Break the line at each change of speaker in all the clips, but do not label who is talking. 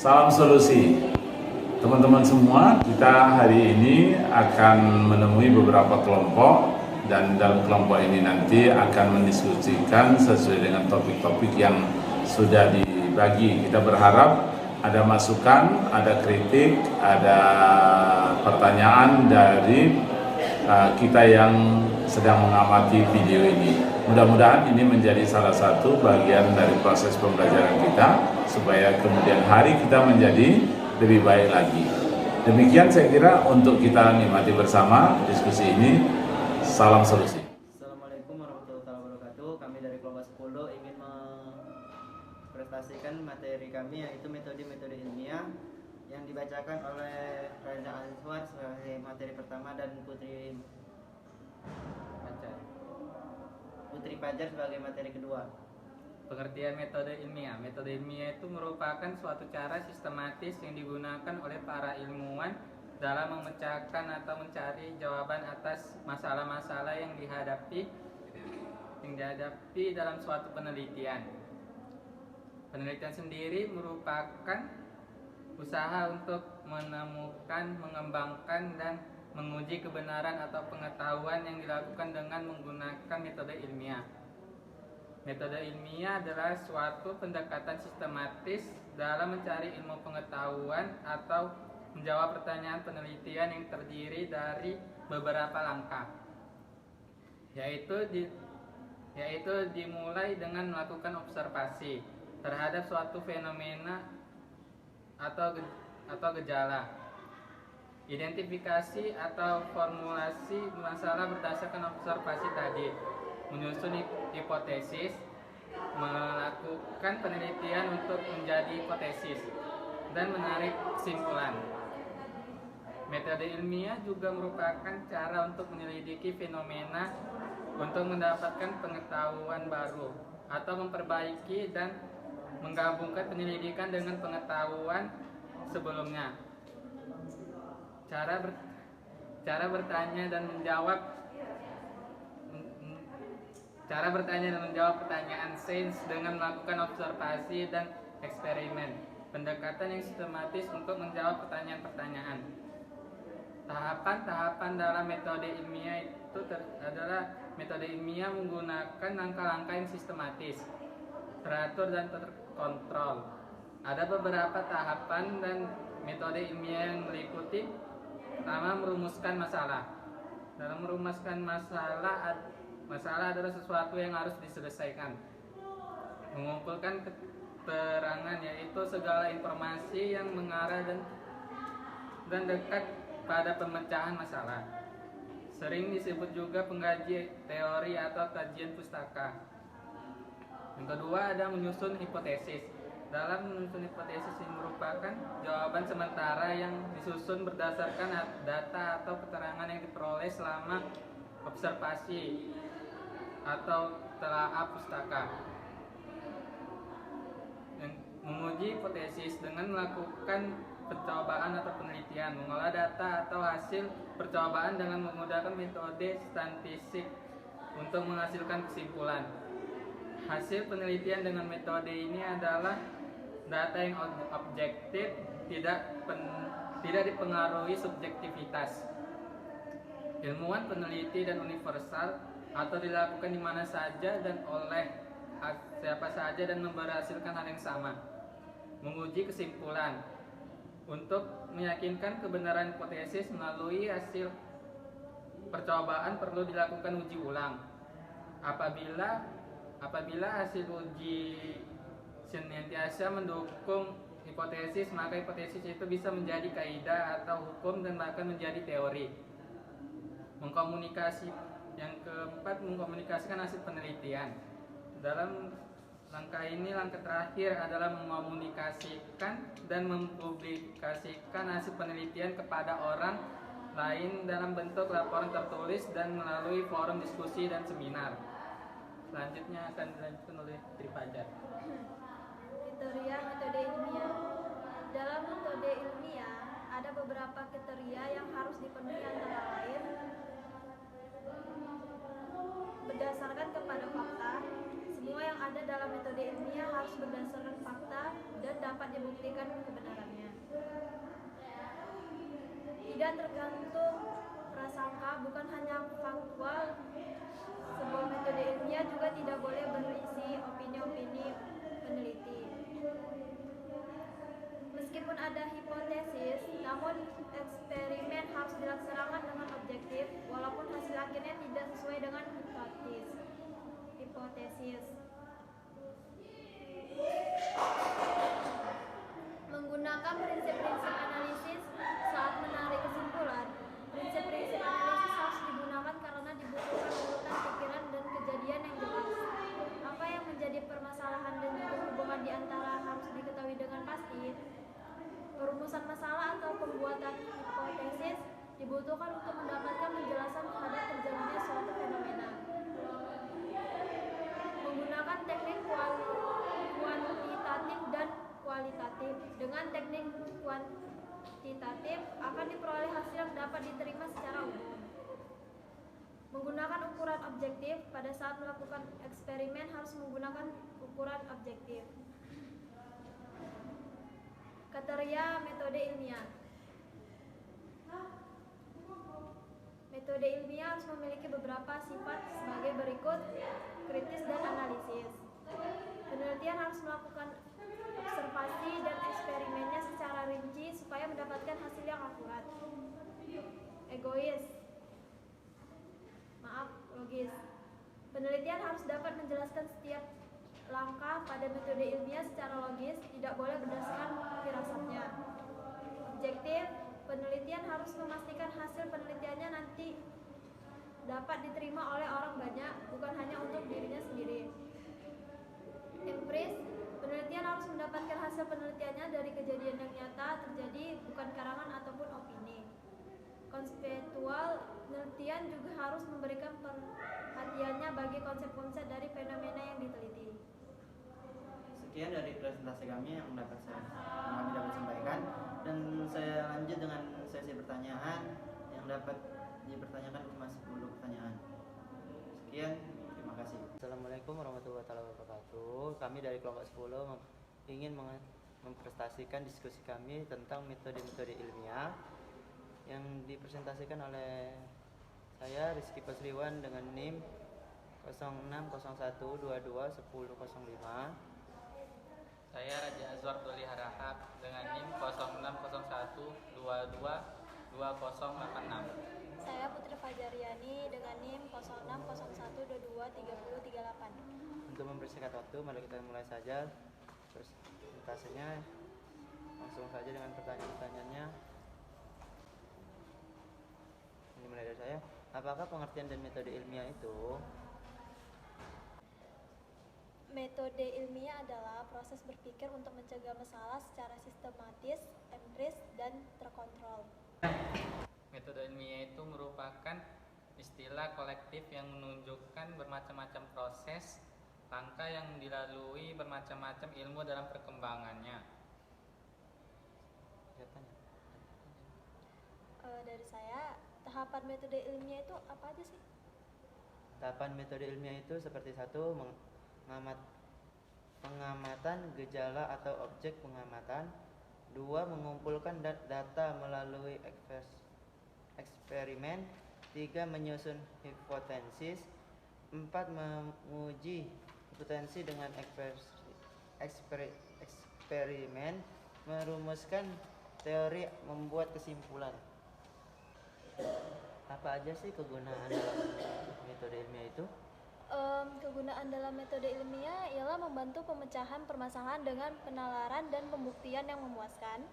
Salam solusi. Teman-teman semua, kita hari ini akan menemui beberapa kelompok dan dalam kelompok ini nanti akan mendiskusikan sesuai dengan topik-topik yang sudah dibagi. Kita berharap ada masukan, ada kritik, ada pertanyaan dari kita yang sedang mengamati video ini. Mudah-mudahan ini menjadi salah satu bagian dari proses pembelajaran kita supaya kemudian hari kita menjadi lebih baik lagi. Demikian saya kira untuk kita nikmati bersama diskusi ini. Salam solusi.
Assalamualaikum warahmatullahi wabarakatuh. Kami dari kelompok 10 ingin mempresentasikan materi kami, yaitu metode-metode ilmiah yang dibacakan oleh Raja Answar sebagai materi pertama dan Putri Fajar sebagai materi kedua.
Pengertian metode ilmiah. Metode ilmiah itu merupakan suatu cara sistematis yang digunakan oleh para ilmuwan dalam memecahkan atau mencari jawaban atas masalah-masalah yang dihadapi dalam suatu penelitian. Penelitian sendiri merupakan usaha untuk menemukan, mengembangkan, dan menguji kebenaran atau pengetahuan yang dilakukan dengan menggunakan metode ilmiah. Metode ilmiah adalah suatu pendekatan sistematis dalam mencari ilmu pengetahuan atau menjawab pertanyaan penelitian yang terdiri dari beberapa langkah, yaitu dimulai dengan melakukan observasi terhadap suatu fenomena atau gejala, identifikasi atau formulasi masalah berdasarkan observasi tadi, menyusun hipotesis, melakukan penelitian untuk menjadi hipotesis, dan menarik kesimpulan. Metode ilmiah juga merupakan cara untuk menyelidiki fenomena untuk mendapatkan pengetahuan baru atau memperbaiki dan menggabungkan penyelidikan dengan pengetahuan sebelumnya. Cara bertanya dan menjawab pertanyaan sains dengan melakukan observasi dan eksperimen. Pendekatan yang sistematis untuk menjawab pertanyaan-pertanyaan. Tahapan-tahapan dalam metode ilmiah itu adalah metode ilmiah menggunakan langkah-langkah yang sistematis, teratur dan terkontrol. Ada beberapa tahapan dan metode ilmiah yang meliputi. Pertama, merumuskan masalah. Dalam merumuskan masalah adalah sesuatu yang harus diselesaikan. Mengumpulkan keterangan, yaitu segala informasi yang mengarah dan dekat pada pemecahan masalah. Sering disebut juga pengkaji teori atau kajian pustaka. Yang kedua, ada menyusun hipotesis. Dalam menyusun hipotesis ini merupakan jawaban sementara yang disusun berdasarkan data atau keterangan yang diperoleh selama observasi atau telaah pustaka. Yang menguji hipotesis dengan melakukan percobaan atau penelitian, mengolah data atau hasil percobaan dengan menggunakan metode statistik untuk menghasilkan kesimpulan. Hasil penelitian dengan metode ini adalah data yang objektif, tidak dipengaruhi subjektivitas. Ilmuwan peneliti dan universal atau dilakukan di mana saja dan oleh siapa saja dan memberhasilkan hal yang sama. Menguji kesimpulan. Untuk meyakinkan kebenaran hipotesis melalui hasil percobaan perlu dilakukan uji ulang. Apabila hasil uji senantiasa mendukung hipotesis, maka hipotesis itu bisa menjadi kaidah atau hukum dan bahkan menjadi teori. Yang keempat, mengkomunikasikan hasil penelitian. Dalam langkah ini, langkah terakhir adalah mengkomunikasikan dan mempublikasikan hasil penelitian kepada orang lain dalam bentuk laporan tertulis dan melalui forum diskusi dan seminar. Selanjutnya akan dilanjutkan oleh Putri Fajar.
Kriteria metode ilmiah. Dalam metode ilmiah ada beberapa kriteria yang harus dipenuhi, antara lain berdasarkan kepada fakta. Semua yang ada dalam metode ilmiah harus berdasarkan fakta dan dapat dibuktikan kebenarannya. Tidak tergantung prasangka, bukan hanya faktual. Sebuah metode ilmiah juga tidak boleh berisi opini-opini peneliti. Meskipun ada hipotesis, namun eksperimen harus dilaksanakan dengan objektif, walaupun hasil akhirnya tidak sesuai dengan hipotesis. Menggunakan prinsip-prinsip analisis saat menarik kesimpulan. Prinsip-prinsip analisis harus digunakan karena dibutuhkan urutan pikiran dan kejadian yang jelas. Apa yang menjadi permasalahan dan juga hubungan di antara harus diketahui dengan pasti. Perumusan masalah atau pembuatan hipotesis dibutuhkan untuk mendapatkan penjelasan terhadap terjadinya suatu fenomena. Menggunakan teknik kuantitatif dan kualitatif. Dengan teknik kuantitatif akan diperoleh hasil yang dapat diterima secara umum. Menggunakan ukuran objektif. Pada saat melakukan eksperimen harus menggunakan ukuran objektif. Kriteria metode ilmiah. Metode ilmiah harus memiliki beberapa sifat sebagai berikut: kritis dan analisis. Penelitian harus melakukan observasi dan eksperimennya secara rinci supaya mendapatkan hasil yang akurat. Logis. Penelitian harus dapat menjelaskan setiap langkah pada metode ilmiah secara logis, tidak boleh berdasarkan firasatnya. Objektif. Penelitian harus memastikan hasil penelitiannya nanti dapat diterima oleh orang banyak, bukan hanya untuk dirinya sendiri. Empiris. Penelitian harus mendapatkan hasil penelitiannya dari kejadian yang nyata terjadi, bukan karangan ataupun opini. Konseptual. Penelitian juga harus memberikan perhatiannya bagi konsep-konsep dari fenomena yang diteliti.
Sekian dari presentasi kami yang kami dapat sampaikan, dan saya lanjut dengan sesi pertanyaan yang dapat dipertanyakan cuma 10 pertanyaan. Sekian, terima kasih.
Assalamualaikum warahmatullahi wabarakatuh. Kami dari kelompok 10 ingin mempresentasikan diskusi kami tentang metode-metode ilmiah yang dipresentasikan oleh saya Rizky Pasriwan dengan NIM 0601221005.
Saya Raja Azwar Doli Harahap dengan NIM 0601222086.
Saya Putri Fajariani dengan NIM 0601223038.
Untuk mempersingkat waktu, mari kita mulai saja presentasinya. Langsung saja dengan pertanyaan-pertanyaannya. Ini mulai dari saya. Apakah pengertian dan metode ilmiah itu?
Metode ilmiah adalah proses berpikir untuk mencegah masalah secara sistematis, empiris, dan terkontrol.
Metode ilmiah itu merupakan istilah kolektif yang menunjukkan bermacam-macam proses, langkah yang dilalui bermacam-macam ilmu dalam perkembangannya.
Dari saya, tahapan metode ilmiah itu apa aja sih?
Tahapan metode ilmiah itu seperti satu, pengamatan gejala atau objek pengamatan. 2. Mengumpulkan data melalui eksperimen. 3. Menyusun hipotesis. 4. Menguji hipotesis dengan eksperimen. Merumuskan teori, membuat kesimpulan. Apa aja sih kegunaan dalam metode ilmiah itu?
Kegunaan dalam metode ilmiah ialah membantu pemecahan permasalahan dengan penalaran dan pembuktian yang memuaskan.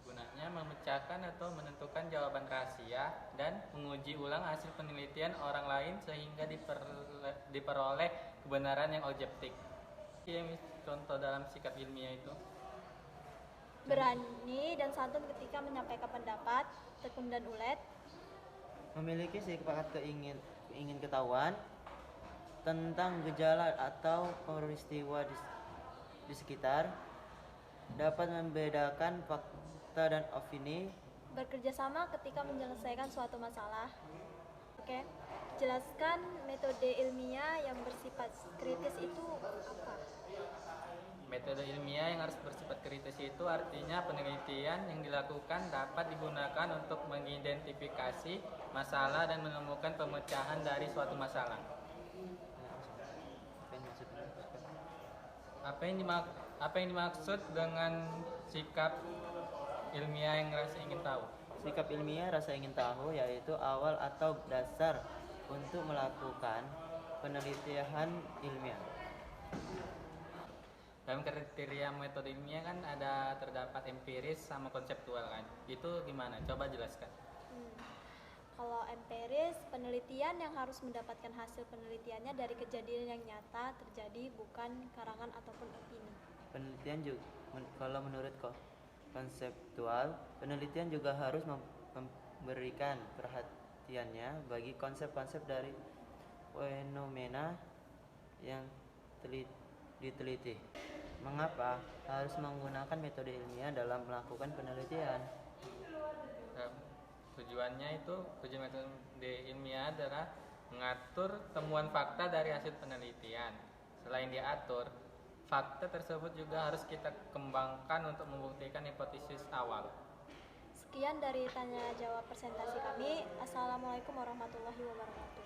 Gunanya memecahkan atau menentukan jawaban rahasia dan menguji ulang hasil penelitian orang lain sehingga diperoleh kebenaran yang objektif. Yang contoh dalam sikap ilmiah itu
Berani dan santun ketika menyampaikan pendapat, tekun dan ulet.
Memiliki sifat keingin ketahuan tentang gejala atau peristiwa di sekitar, dapat membedakan fakta dan opini,
Bekerja sama ketika menyelesaikan suatu masalah. Oke, jelaskan metode ilmiah yang bersifat kritis itu apa?
Metode ilmiah yang harus bersifat kritis itu artinya penelitian yang dilakukan dapat digunakan untuk mengidentifikasi masalah dan menemukan pemecahan dari suatu masalah. Apa yang dimaksud dengan sikap ilmiah yang rasa ingin tahu?
Sikap ilmiah rasa ingin tahu yaitu awal atau dasar untuk melakukan penelitian ilmiah.
Dalam kriteria metode ilmiah kan terdapat empiris sama konseptual kan. Itu gimana? Coba jelaskan.
Kalau empiris, penelitian yang harus mendapatkan hasil penelitiannya dari kejadian yang nyata terjadi, bukan karangan ataupun opini.
Penelitian juga, kalau menurut konseptual, penelitian juga harus memberikan perhatiannya bagi konsep-konsep dari fenomena yang diteliti. Mengapa harus menggunakan metode ilmiah dalam melakukan penelitian?
Tujuan metode ilmiah adalah mengatur temuan fakta dari hasil penelitian. Selain diatur, fakta tersebut juga harus kita kembangkan untuk membuktikan hipotesis awal.
Sekian dari tanya jawab presentasi kami. Assalamualaikum warahmatullahi wabarakatuh.